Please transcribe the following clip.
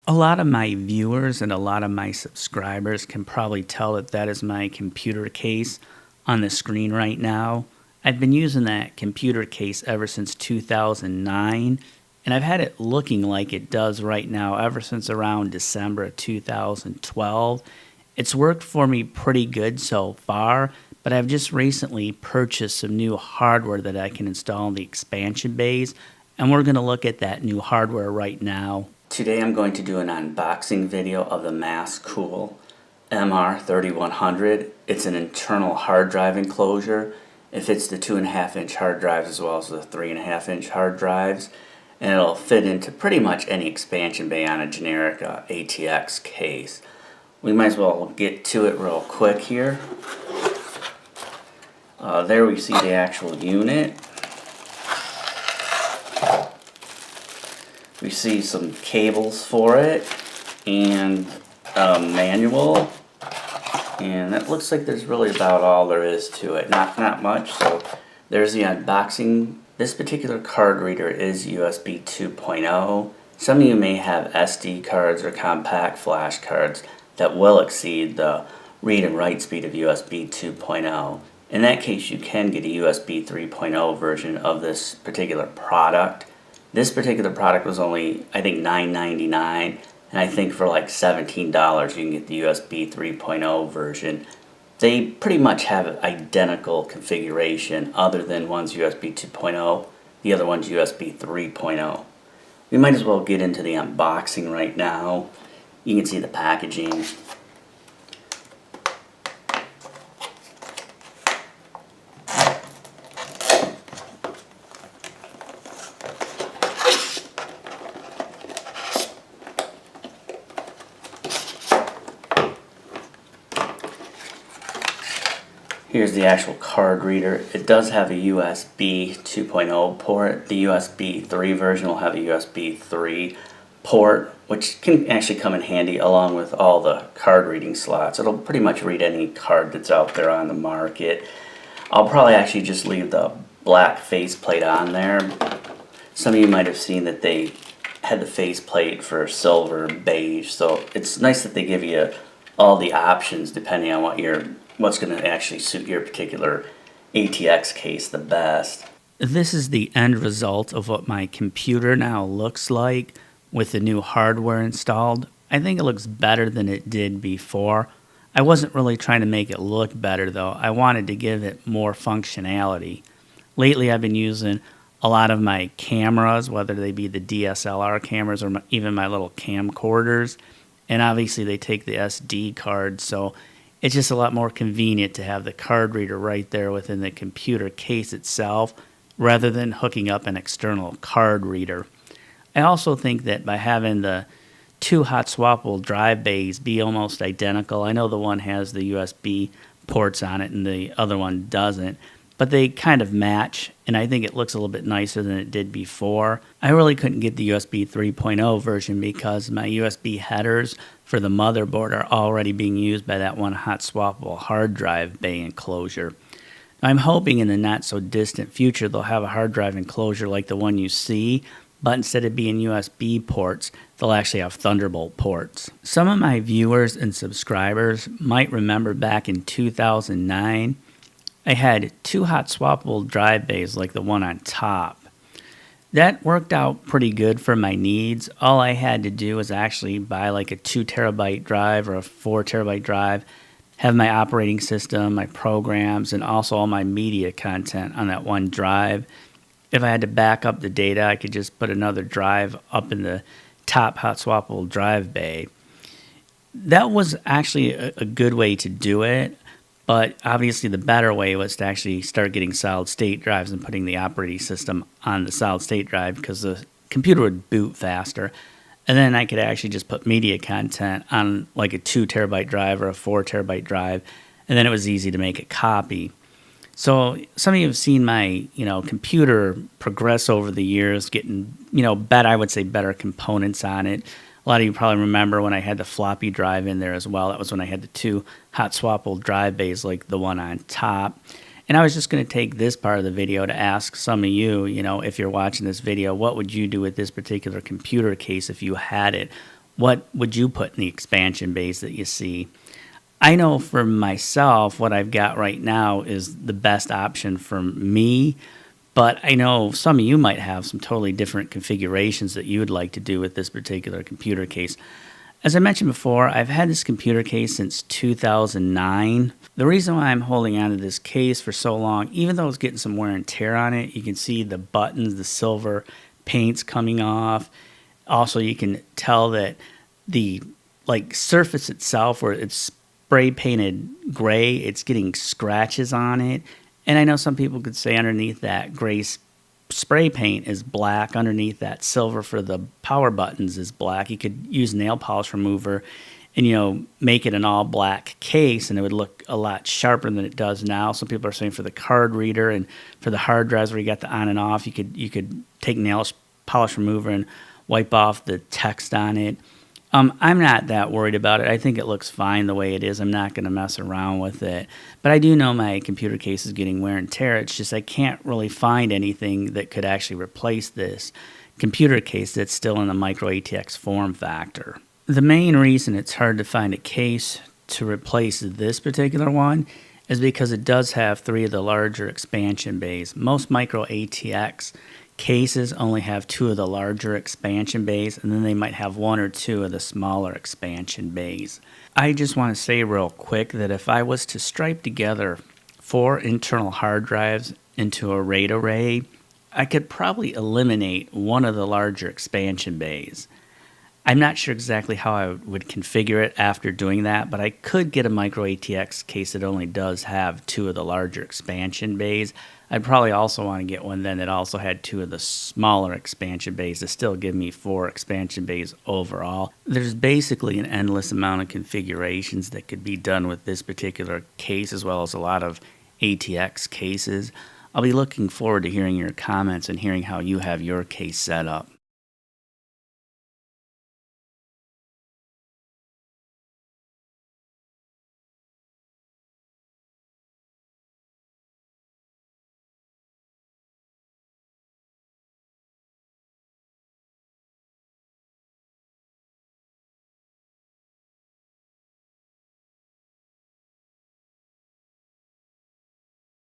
A lot of my viewers and a lot of my subscribers can probably tell that that is my computer case on the screen right now. I've been using that computer case ever since 2009, and I've had it looking like it does right now ever since around December of 2012. It's worked for me pretty good so far, but I've just recently purchased some new hardware that I can install in the expansion bays, and we're going to look at that new hardware right now. Today I'm going to do an unboxing video of the Masscool MR-3100. It's an internal hard drive enclosure. It fits the 2.5-inch hard drives as well as the 3.5-inch hard drives. And it'll fit into pretty much any expansion bay on a generic ATX case. We might as well get to it real quick here. There we see the actual unit. We see some cables for it and a manual, and it looks like there's really about all there is to it. Not much. So there's the unboxing. This particular card reader is USB 2.0. Some of you may have SD cards or compact flash cards that will exceed the read and write speed of USB 2.0. In that case, you can get a USB 3.0 version of this particular product. This particular product was only, I think, $9.99, and I think for like $17 you can get the USB 3.0 version. They pretty much have identical configuration other than one's USB 2.0, the other one's USB 3.0. We might as well get into the unboxing right now. You can see the packaging. Here's the actual card reader. It does have a USB 2.0 port. The USB 3 version will have a USB 3 port, which can actually come in handy along with all the card reading slots. It'll pretty much read any card that's out there on the market. I'll probably actually just leave the black faceplate on there. Some of you might have seen that they had the faceplate for silver, beige, so it's nice that they give you all the options depending on what's going to actually suit your particular ATX case the best. This is the end result of what my computer now looks like with the new hardware installed. I think it looks better than it did before. I wasn't really trying to make it look better though. I wanted to give it more functionality. Lately I've been using a lot of my cameras, whether they be the DSLR cameras or even my little camcorders, and obviously they take the SD card, so it's just a lot more convenient to have the card reader right there within the computer case itself rather than hooking up an external card reader. I also think that by having the two hot swappable drive bays be almost identical, I know the one has the USB ports on it and the other one doesn't, but they kind of match, and I think it looks a little bit nicer than it did before. I really couldn't get the USB 3.0 version because my USB headers for the motherboard are already being used by that one hot swappable hard drive bay enclosure. I'm hoping in the not so distant future they'll have a hard drive enclosure like the one you see, but instead of being USB ports, they'll actually have Thunderbolt ports. Some of my viewers and subscribers might remember back in 2009, I had two hot swappable drive bays like the one on top. That worked out pretty good for my needs. All I had to do was actually buy like a 2 terabyte drive or a 4 terabyte drive, have my operating system, my programs, and also all my media content on that one drive. If I had to back up the data, I could just put another drive up in the top hot swappable drive bay. That was actually a good way to do it. But obviously the better way was to actually start getting solid state drives and putting the operating system on the solid state drive because the computer would boot faster. And then I could actually just put media content on like a 2 terabyte drive or a 4 terabyte drive, and then it was easy to make a copy. So some of you have seen my, computer progress over the years, getting, I would say better components on it. A lot of you probably remember when I had the floppy drive in there as well. That was when I had the two hot swappable drive bays like the one on top. And I was just going to take this part of the video to ask some of you, if you're watching this video, what would you do with this particular computer case if you had it? What would you put in the expansion bays that you see? I know for myself, what I've got right now is the best option for me, but I know some of you might have some totally different configurations that you would like to do with this particular computer case. As I mentioned before, I've had this computer case since 2009. The reason why I'm holding on to this case for so long, even though it's getting some wear and tear on it, you can see the buttons, the silver paint's coming off. Also, you can tell that the surface itself, where it's spray painted gray, it's getting scratches on it. And I know some people could say underneath that gray spray paint is black, underneath that silver for the power buttons is black. You could use nail polish remover and make it an all black case, and it would look a lot sharper than it does now. Some people are saying for the card reader and for the hard drives where you got the on and off, you could take nail polish remover and wipe off the text on it. I'm not that worried about it. I think it looks fine the way it is. I'm not going to mess around with it. But I do know my computer case is getting wear and tear. It's just I can't really find anything that could actually replace this computer case that's still in the micro ATX form factor. The main reason it's hard to find a case to replace this particular one is because it does have 3 of the larger expansion bays. Most micro ATX cases only have 2 of the larger expansion bays, and then they might have 1 or 2 of the smaller expansion bays. I just want to say real quick that if I was to stripe together 4 internal hard drives into a RAID array, I could probably eliminate 1 of the larger expansion bays. I'm not sure exactly how I would configure it after doing that, but I could get a micro ATX case that only does have 2 of the larger expansion bays. I'd probably also want to get one then that also had 2 of the smaller expansion bays to still give me 4 expansion bays overall. There's basically an endless amount of configurations that could be done with this particular case, as well as a lot of ATX cases. I'll be looking forward to hearing your comments and hearing how you have your case set up.